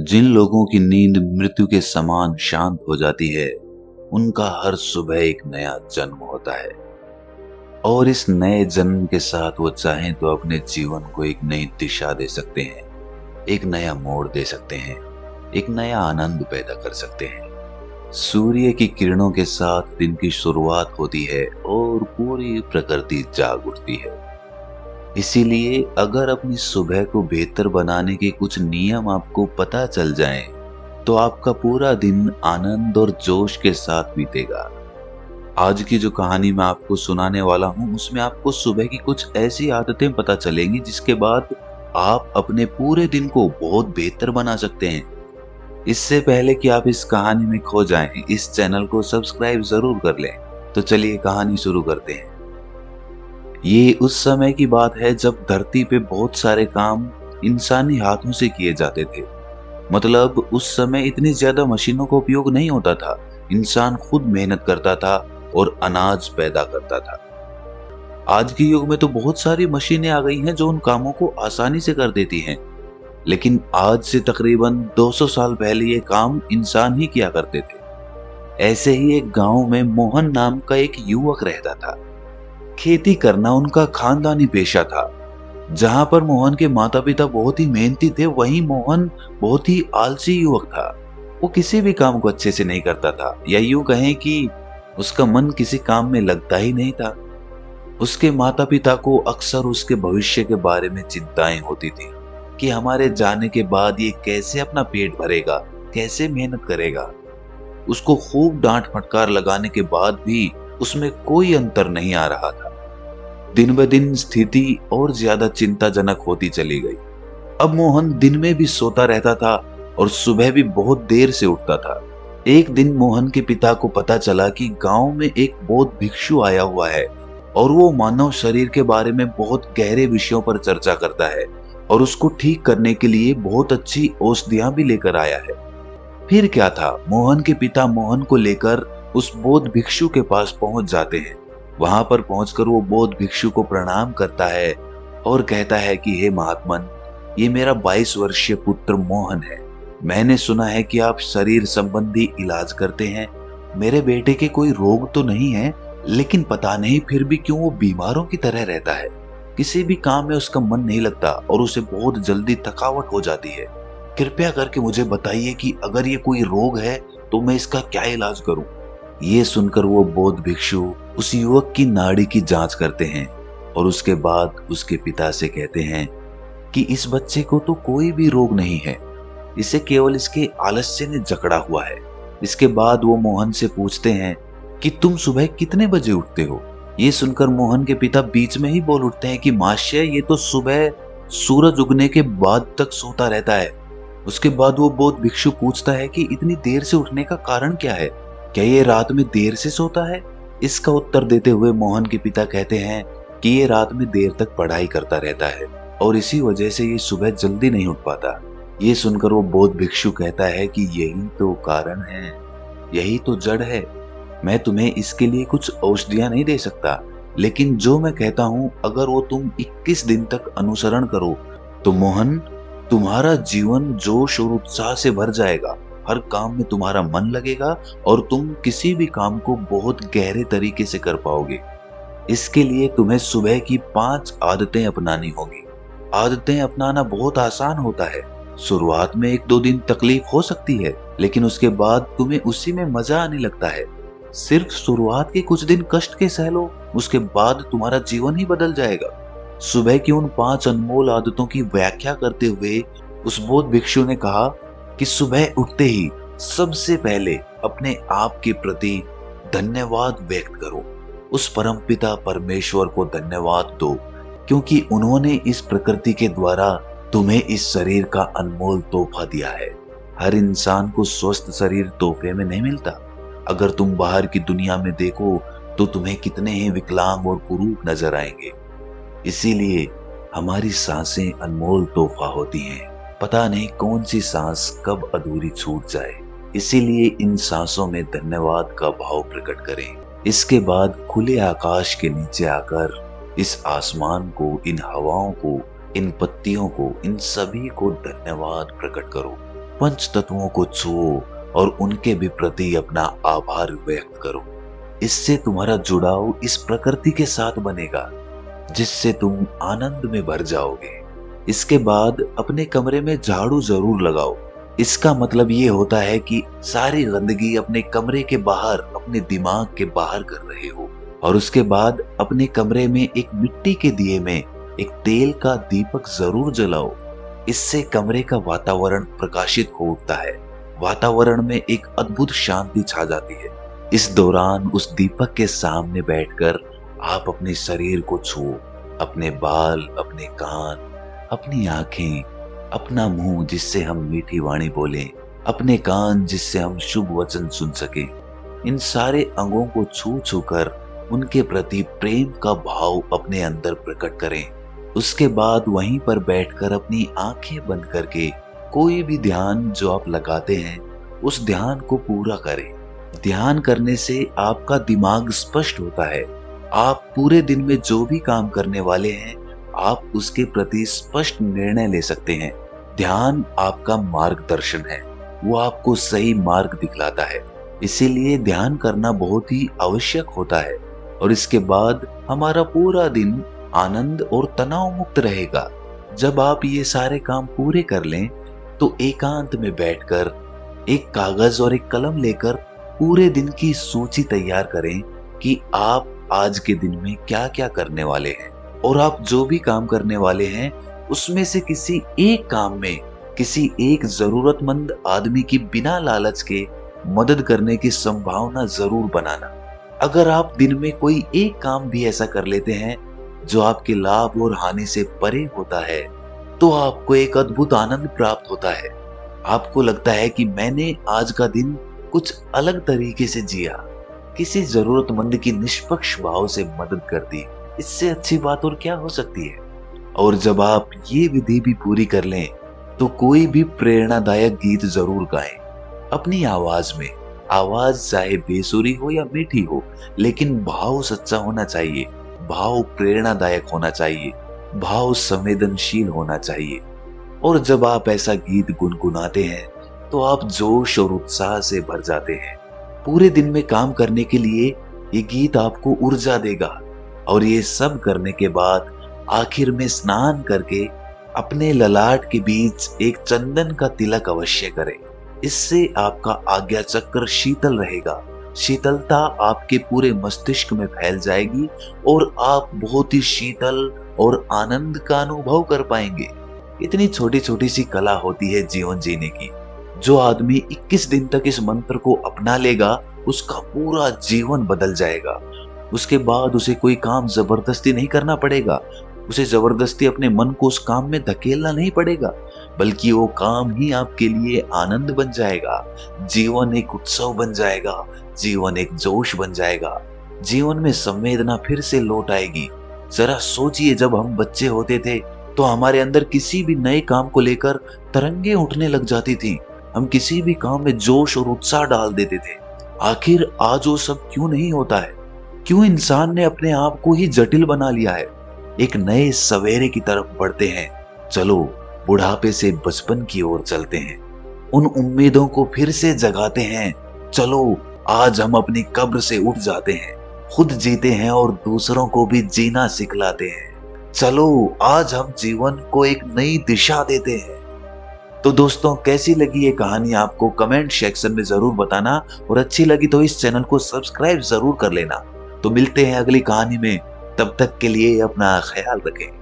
जिन लोगों की नींद मृत्यु के समान शांत हो जाती है, उनका हर सुबह एक नया जन्म होता है और इस नए जन्म के साथ वो चाहें तो अपने जीवन को एक नई दिशा दे सकते हैं, एक नया मोड़ दे सकते हैं, एक नया आनंद पैदा कर सकते हैं। सूर्य की किरणों के साथ दिन की शुरुआत होती है और पूरी प्रकृति जाग उठती है। इसीलिए अगर अपनी सुबह को बेहतर बनाने के कुछ नियम आपको पता चल जाएं, तो आपका पूरा दिन आनंद और जोश के साथ बीतेगा। आज की जो कहानी मैं आपको सुनाने वाला हूं, उसमें आपको सुबह की कुछ ऐसी आदतें पता चलेंगी जिसके बाद आप अपने पूरे दिन को बहुत बेहतर बना सकते हैं। इससे पहले कि आप इस कहानी में खो जाएं, इस चैनल को सब्सक्राइब जरूर कर लें। तो चलिए कहानी शुरू करते हैं। ये उस समय की बात है जब धरती पे बहुत सारे काम इंसानी हाथों से किए जाते थे। मतलब उस समय इतनी ज्यादा मशीनों का उपयोग नहीं होता था। इंसान खुद मेहनत करता था और अनाज पैदा करता था। आज के युग में तो बहुत सारी मशीनें आ गई हैं जो उन कामों को आसानी से कर देती हैं, लेकिन आज से तकरीबन 200 साल पहले ये काम इंसान ही किया करते थे। ऐसे ही एक गांव में मोहन नाम का एक युवक रहता था। खेती करना उनका खानदानी पेशा था। जहां पर मोहन के माता पिता बहुत ही मेहनती थे, वहीं मोहन बहुत ही आलसी युवक था। वो किसी भी काम को अच्छे से नहीं करता था, या यूं कहें कि उसका मन किसी काम में लगता ही नहीं था। उसके माता पिता को अक्सर उसके भविष्य के बारे में चिंताएं होती थी कि हमारे जाने के बाद ये कैसे अपना पेट भरेगा, कैसे मेहनत करेगा। उसको खूब डांट फटकार लगाने के बाद भी उसमें कोई अंतर नहीं आ रहा था। दिन ब दिन स्थिति और ज्यादा चिंताजनक होती चली गई। अब मोहन दिन में भी सोता रहता था और सुबह भी बहुत देर से उठता था। एक दिन मोहन के पिता को पता चला कि गांव में एक बौद्ध भिक्षु आया हुआ है और वो मानव शरीर के बारे में बहुत गहरे विषयों पर चर्चा करता है और उसको ठीक करने के लिए बहुत अच्छी औषधियां भी लेकर आया है। फिर क्या था, मोहन के पिता मोहन को लेकर उस बौद्ध भिक्षु के पास पहुंच जाते हैं। वहां पर पहुंचकर वो बौद्ध भिक्षु को प्रणाम करता है और कहता है कि हे महात्मन, ये मेरा 22 वर्षीय पुत्र मोहन है। मैंने सुना है कि आप शरीर संबंधी इलाज करते हैं। मेरे बेटे के कोई रोग तो नहीं है, लेकिन पता नहीं फिर भी क्यों वो बीमारों की तरह रहता है। किसी भी काम में उसका मन नहीं लगता और उसे बहुत जल्दी थकावट हो जाती है। कृपया करके मुझे बताइए कि अगर ये कोई रोग है तो मैं इसका क्या इलाज करूं। ये सुनकर वो बौद्ध भिक्षु उस युवक की नाड़ी की जांच करते हैं और उसके बाद उसके पिता से कहते हैं कि इस बच्चे को तो कोई भी रोग नहीं है, इसे केवल इसके आलस्य ने जकड़ा हुआ है। इसके बाद वो मोहन से पूछते हैं कि तुम सुबह कितने बजे उठते हो। ये सुनकर मोहन के पिता बीच में ही बोल उठते हैं कि महाशय, ये तो सुबह सूरज उगने के बाद तक सोता रहता है। उसके बाद वो बौद्ध भिक्षु पूछता है कि इतनी देर से उठने का कारण क्या है, क्या ये रात में देर से सोता है। इसका उत्तर देते हुए मोहन के पिता कहते हैं कि ये रात में देर तक पढ़ाई करता रहता है और इसी वजह से ये सुबह जल्दी नहीं उठ पाता। ये सुनकर वो बौद्ध भिक्षु कहता है कि यही तो कारण है, यही तो जड़ है। मैं तुम्हें इसके लिए कुछ औषधियां नहीं दे सकता, लेकिन जो मैं कहता हूं अगर वो तुम 21 दिन तक अनुसरण करो तो मोहन, तुम्हारा जीवन जोश और उत्साह से भर जाएगा। हर काम में तुम्हारा मन लगेगा और तुम किसी भी काम को बहुत गहरे तरीके से कर पाओगे। इसके लिए तुम्हें सुबह की 5 आदतें अपनानी होगी। आदतें अपनाना बहुत आसान होता है। शुरुआत में 1-2 दिन तकलीफ हो सकती है, लेकिन उसके बाद तुम्हें उसी में मजा आने लगता है। सिर्फ शुरुआत के कुछ दिन कष्ट के सह लो, उसके बाद तुम्हारा जीवन ही बदल जाएगा। सुबह की उन 5 अनमोल आदतों की व्याख्या करते हुए उस बौद्ध भिक्षु ने कहा कि सुबह उठते ही सबसे पहले अपने आप के प्रति धन्यवाद व्यक्त करो। उस परमपिता परमेश्वर को धन्यवाद दो, क्योंकि उन्होंने इस प्रकृति के द्वारा तुम्हें इस शरीर का अनमोल तोहफा दिया है। हर इंसान को स्वस्थ शरीर तोहफे में नहीं मिलता। अगर तुम बाहर की दुनिया में देखो तो तुम्हें कितने ही विकलांग और कुरूप नजर आएंगे। इसीलिए हमारी सांसें अनमोल तोहफा होती हैं। पता नहीं कौन सी सांस कब अधूरी छूट जाए, इसीलिए इन सांसों में धन्यवाद का भाव प्रकट करें। इसके बाद खुले आकाश के नीचे आकर इस आसमान को, इन हवाओं को, इन पत्तियों को, इन सभी को धन्यवाद प्रकट करो। पंच तत्वों को छुओ और उनके भी प्रति अपना आभार व्यक्त करो। इससे तुम्हारा जुड़ाव इस प्रकृति के साथ बनेगा, जिससे तुम आनंद में भर जाओगे। इसके बाद अपने कमरे में झाड़ू जरूर लगाओ। इसका मतलब ये होता है कि सारी गंदगी अपने कमरे के बाहर, अपने दिमाग के बाहर कर रहे हो। और उसके बाद अपने कमरे में एक मिट्टी के दिए में एक तेल का दीपक जरूर जलाओ। इससे कमरे का वातावरण प्रकाशित हो उठता है, वातावरण में एक अद्भुत शांति छा जाती है। इस दौरान उस दीपक के सामने बैठकर आप अपने शरीर को छुओ, अपने बाल, अपने कान, अपनी आंखें, अपना मुंह जिससे हम मीठी वाणी बोलें, अपने कान जिससे हम शुभ वचन सुन सकें। इन सारे अंगों को छू छू कर उनके प्रति प्रेम का भाव अपने अंदर प्रकट करें। उसके बाद वहीं पर बैठकर अपनी आंखें बंद करके कोई भी ध्यान जो आप लगाते हैं उस ध्यान को पूरा करें। ध्यान करने से आपका दिमाग स्पष्ट होता है। आप पूरे दिन में जो भी काम करने वाले हैं आप उसके प्रति स्पष्ट निर्णय ले सकते हैं। ध्यान आपका मार्गदर्शन है, वो आपको सही मार्ग दिखलाता है। इसीलिए ध्यान करना बहुत ही आवश्यक होता है। और इसके बाद हमारा पूरा दिन आनंद और तनाव मुक्त रहेगा। जब आप ये सारे काम पूरे कर लें तो एकांत में बैठकर एक कागज और एक कलम लेकर पूरे दिन की सूची तैयार करें कि आप आज के दिन में क्या क्या करने वाले हैं। और आप जो भी काम करने वाले हैं उसमें से किसी एक काम में किसी एक जरूरतमंद आदमी की बिना लालच के मदद करने की संभावना जरूर बनाना। अगर आप दिन में कोई एक काम भी ऐसा कर लेते हैं जो आपके लाभ और हानि से परे होता है तो आपको एक अद्भुत आनंद प्राप्त होता है। आपको लगता है कि मैंने आज का दिन कुछ अलग तरीके से जिया, किसी जरूरतमंद की निष्पक्ष भाव से मदद कर दी। इससे अच्छी बात और क्या हो सकती है। और जब आप ये विधि भी पूरी कर लें तो कोई भी प्रेरणादायक गीत जरूर गाएं अपनी आवाज में। आवाज चाहे बेसुरी हो या मीठी हो, लेकिन भाव सच्चा होना चाहिए, भाव प्रेरणादायक होना चाहिए, भाव संवेदनशील होना चाहिए। और जब आप ऐसा गीत गुनगुनाते हैं तो आप जोश और उत्साह से भर जाते हैं। पूरे दिन में काम करने के लिए ये गीत आपको ऊर्जा देगा। और ये सब करने के बाद आखिर में स्नान करके अपने ललाट के बीच एक चंदन का तिलक अवश्य करें। इससे आपका आज्ञा चक्र शीतल रहेगा। शीतलता आपके पूरे मस्तिष्क में फैल जाएगी और आप बहुत ही शीतल और आनंद का अनुभव कर पाएंगे। इतनी छोटी छोटी सी कला होती है जीवन जीने की। जो आदमी 21 दिन तक इस मंत्र को अपना लेगा उसका पूरा जीवन बदल जाएगा। उसके बाद उसे कोई काम जबरदस्ती नहीं करना पड़ेगा, उसे जबरदस्ती अपने मन को उस काम में धकेलना नहीं पड़ेगा, बल्कि वो काम ही आपके लिए आनंद बन जाएगा। जीवन एक उत्सव बन जाएगा, जीवन एक जोश बन जाएगा, जीवन में संवेदना फिर से लौट आएगी। जरा सोचिए, जब हम बच्चे होते थे तो हमारे अंदर किसी भी नए काम को लेकर तरंगे उठने लग जाती थी। हम किसी भी काम में जोश और उत्साह डाल देते थे। आखिर आज वो सब क्यों नहीं होता है? क्यों इंसान ने अपने आप को ही जटिल बना लिया है? एक नए सवेरे की तरफ बढ़ते हैं। चलो बुढ़ापे से बचपन की ओर चलते हैं, उन उम्मीदों को फिर से जगाते हैं। चलो आज हम अपनी कब्र से उठ जाते हैं, खुद जीते हैं और दूसरों को भी जीना सिखलाते हैं। चलो आज हम जीवन को एक नई दिशा देते हैं। तो दोस्तों, कैसी लगी ये कहानी आपको कमेंट सेक्शन में जरूर बताना, और अच्छी लगी तो इस चैनल को सब्सक्राइब जरूर कर लेना। तो मिलते हैं अगली कहानी में, तब तक के लिए अपना ख्याल रखें।